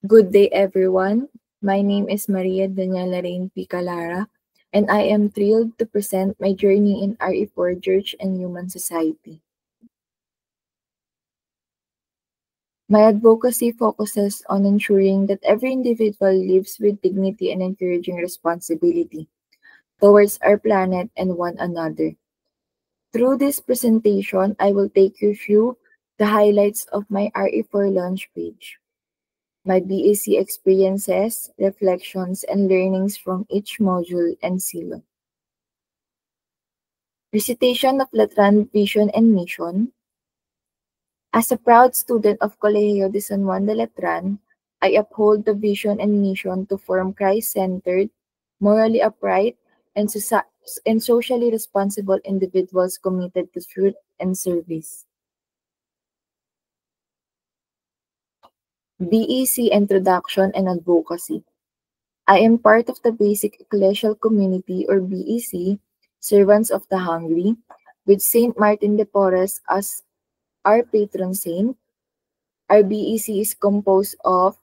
Good day, everyone. My name is Maria Daniela Rain Picalara, and I am thrilled to present my journey in RE4 Church and Human Society. My advocacy focuses on ensuring that every individual lives with dignity and encouraging responsibility towards our planet and one another. Through this presentation, I will take you through the highlights of my RE4 launch page, my BAC experiences, reflections, and learnings from each module and silo. Recitation of Latran Vision and Mission. As a proud student of Colegio de San Juan de Latran, I uphold the vision and mission to form Christ-centered, morally upright, and, socially responsible individuals committed to truth and service. BEC Introduction and Advocacy. I am part of the Basic Ecclesial Community or BEC, Servants of the Hungry, with Saint Martin de Porres as our patron saint. Our BEC is composed of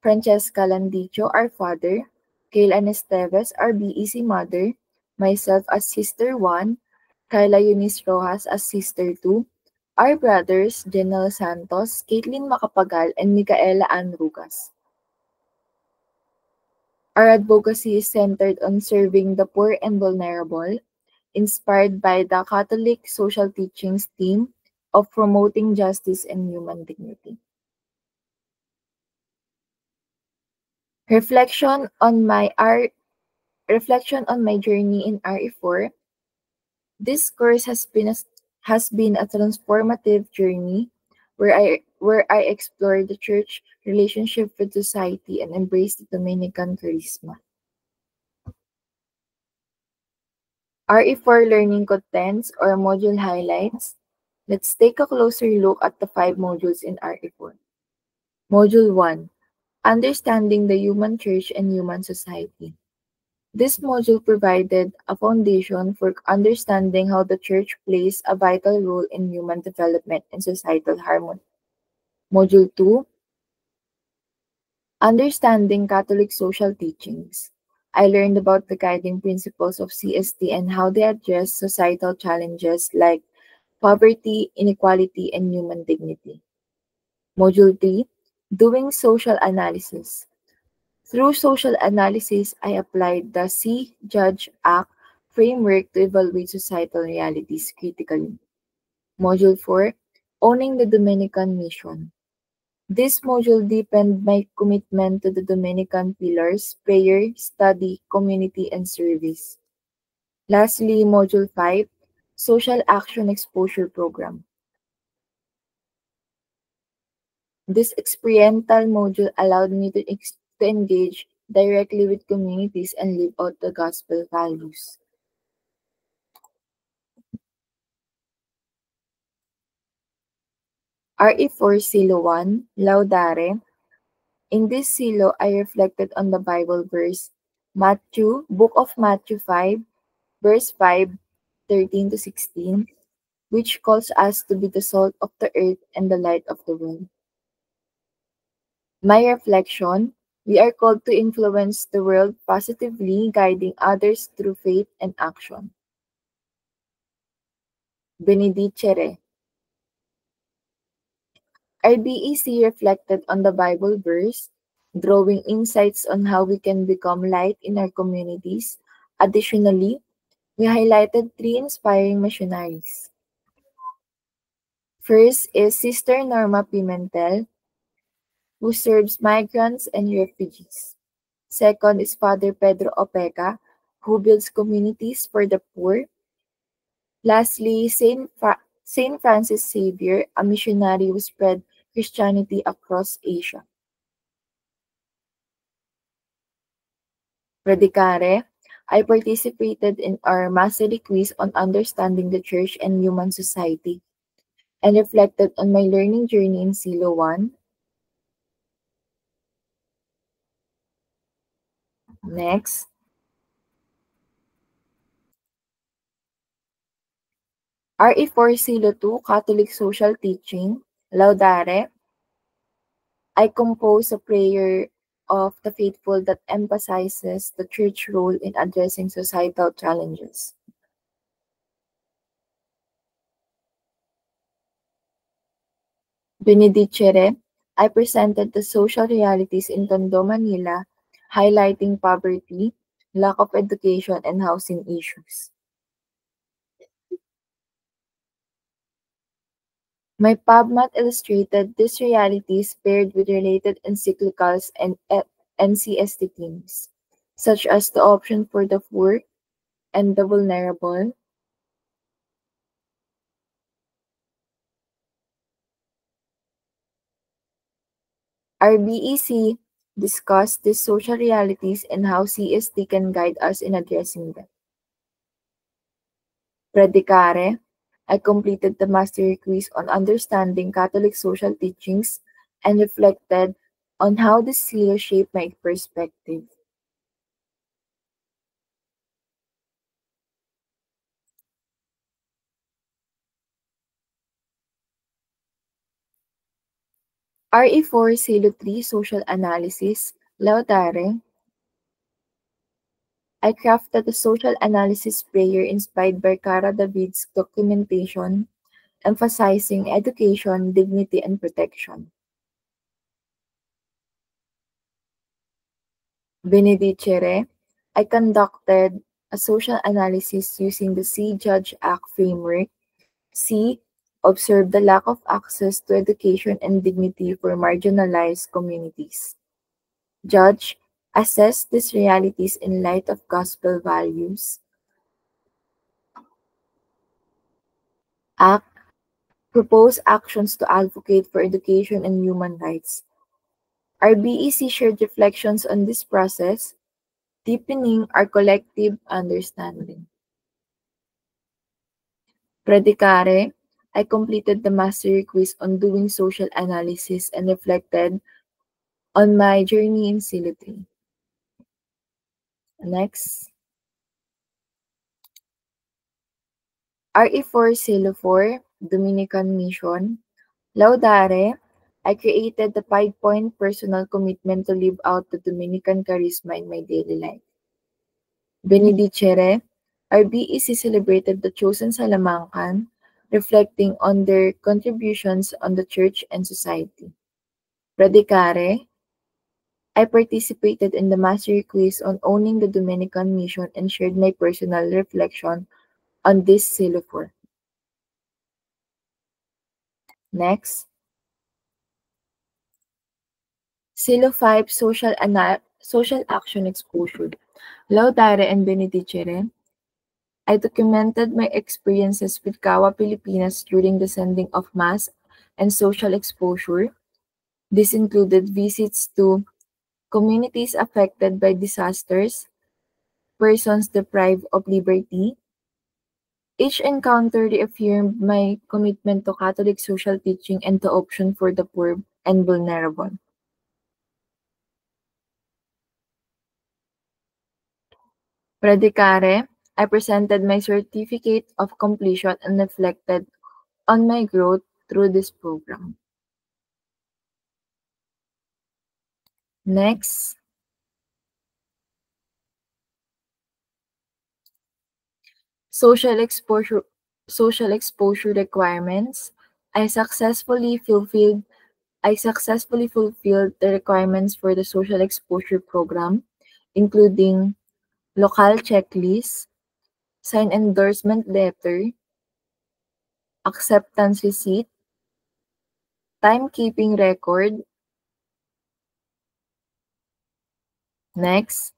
Francesca Landicho, our father, Kayla Esteves, our BEC mother, myself as Sister 1, Carla Eunice Rojas as Sister 2, our brothers, Jenel Santos, Caitlin Macapagal, and Micaela Ann Rugas. Our advocacy is centered on serving the poor and vulnerable, inspired by the Catholic social teachings theme of promoting justice and human dignity. Reflection on my journey in RE4. This course has been a transformative journey where I explored the church relationship with society and embraced the Dominican charisma. RE4 learning contents or module highlights. Let's take a closer look at the 5 modules in RE4. Module 1. Understanding the Human Church and Human Society. This module provided a foundation for understanding how the Church plays a vital role in human development and societal harmony. Module 2. Understanding Catholic Social Teachings. I learned about the guiding principles of CST and how they address societal challenges like poverty, inequality, and human dignity. Module 3. Doing Social Analysis. Through social analysis, I applied the See, Judge, Act framework to evaluate societal realities critically. Module 4. Owning the Dominican Mission. This module deepened my commitment to the Dominican pillars, prayer, study, community, and service. Lastly, Module 5, Social Action Exposure Program. This experiential module allowed me to engage directly with communities and live out the gospel values. RE4 Silo 1, Laudare. In this silo, I reflected on the Bible verse, Book of Matthew 5, verse 5, 13 to 16, which calls us to be the salt of the earth and the light of the world. My reflection, we are called to influence the world positively, guiding others through faith and action. Benedicere. Our BEC reflected on the Bible verse, drawing insights on how we can become light in our communities. Additionally, we highlighted 3 inspiring missionaries. First is Sister Norma Pimentel, who serves migrants and refugees. Second is Father Pedro Opeka, who builds communities for the poor. Lastly, Saint Francis Xavier, a missionary who spread Christianity across Asia. Predicare, I participated in our mastery quiz on understanding the church and human society and reflected on my learning journey in Silo 1. Next. RE4 Silo 2, Catholic Social Teaching, Laudare. I compose a prayer of the faithful that emphasizes the church role in addressing societal challenges. Benedicere, I presented the social realities in Tondo, Manila, highlighting poverty, lack of education, and housing issues. My PubMat illustrated these realities paired with related encyclicals and NCST themes, such as the option for the poor and the vulnerable. Our BEC discussed these social realities and how CST can guide us in addressing them. Predicare, I completed the mastery quiz on understanding Catholic social teachings and reflected on how this series shaped my perspective. RE4 Silo 3 Social Analysis, Lautare, I crafted a social analysis prayer inspired by Cara David's documentation, emphasizing education, dignity, and protection. Benedicere, I conducted a social analysis using the See Judge Act framework. C. Observe the lack of access to education and dignity for marginalized communities. Judge, assess these realities in light of gospel values. Act, propose actions to advocate for education and human rights. Our BEC shared reflections on this process, deepening our collective understanding. Predicare, I completed the mastery quiz on doing social analysis and reflected on my journey in Silitri. Next. RE4 Silo 4, Dominican Mission. Laudare, I created the 5-point personal commitment to live out the Dominican charisma in my daily life. Benedicere, our BEC celebrated the chosen Salamancan, reflecting on their contributions on the church and society. Predicare, I participated in the mastery quiz on owning the Dominican mission and shared my personal reflection on this Silo 4. Next, Silo 5 Social Action Exposure. Laudare and Benedicere, I documented my experiences with Kawa Pilipinas during the sending of mass and social exposure. This included visits to communities affected by disasters, persons deprived of liberty. Each encounter reaffirmed my commitment to Catholic social teaching and the option for the poor and vulnerable. Predicare, I presented my certificate of completion and reflected on my growth through this program. Next, social exposure social exposure requirements. I successfully fulfilled the requirements for the social exposure program, including local checklist, sign endorsement letter, acceptance receipt, timekeeping record. Next,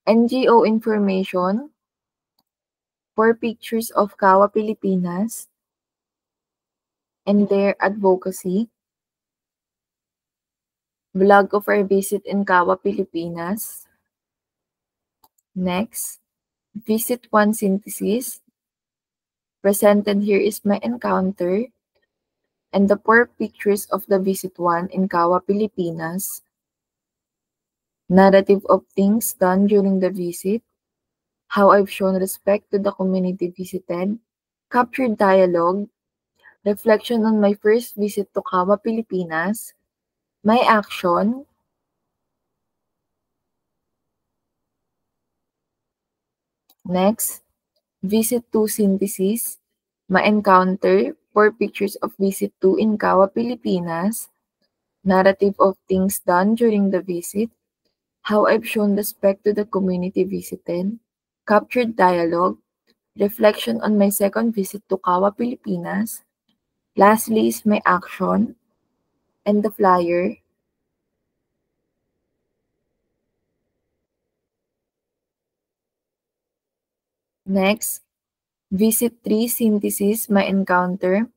NGO information, 4 pictures of Kawa Pilipinas and their advocacy, vlog of our visit in Kawa Pilipinas. Next, visit 1 synthesis. Presented here is my encounter and the 4 pictures of the visit 1 in Kawa Pilipinas. Narrative of things done during the visit. how I've shown respect to the community visited, captured dialogue, reflection on my first visit to Kawa, Pilipinas, my action. Next, visit to synthesis, my encounter, 4 pictures of visit to in Kawa, Pilipinas, narrative of things done during the visit, how I've shown respect to the community visited, captured dialogue, reflection on my second visit to Kawa, Pilipinas, lastly is my action, and the flyer. Next, visit 3 synthesis, my encounter,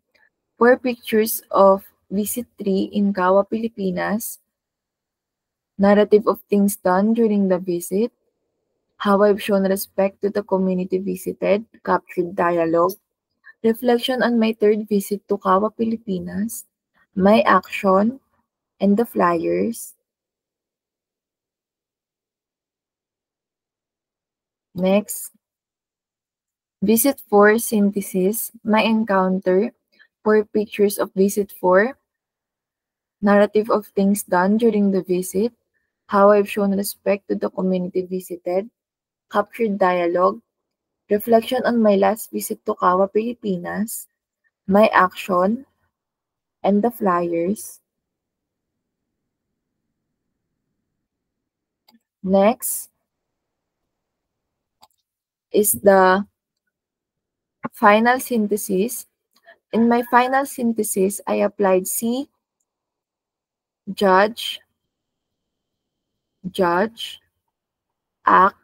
4 pictures of visit 3 in Kawa, Pilipinas, narrative of things done during the visit, how I've shown respect to the community visited, captured dialogue, reflection on my third visit to Kawa, Pilipinas, my action, and the flyers. Next, visit 4 synthesis, my encounter, 4 pictures of visit 4, narrative of things done during the visit, how I've shown respect to the community visited, captured dialogue, reflection on my last visit to Kawa, Pilipinas, my action, and the flyers. Next is the final synthesis. In my final synthesis, I applied see, judge, judge, act,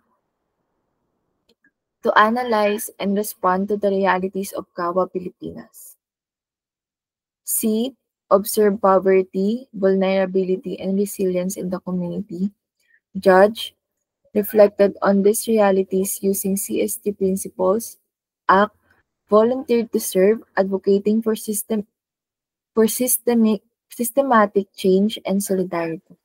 to analyze and respond to the realities of Kawa, Pilipinas. C. Observe poverty, vulnerability, and resilience in the community. Judge. Reflected on these realities using CST principles. Act. Volunteered to serve, advocating for systematic change and solidarity.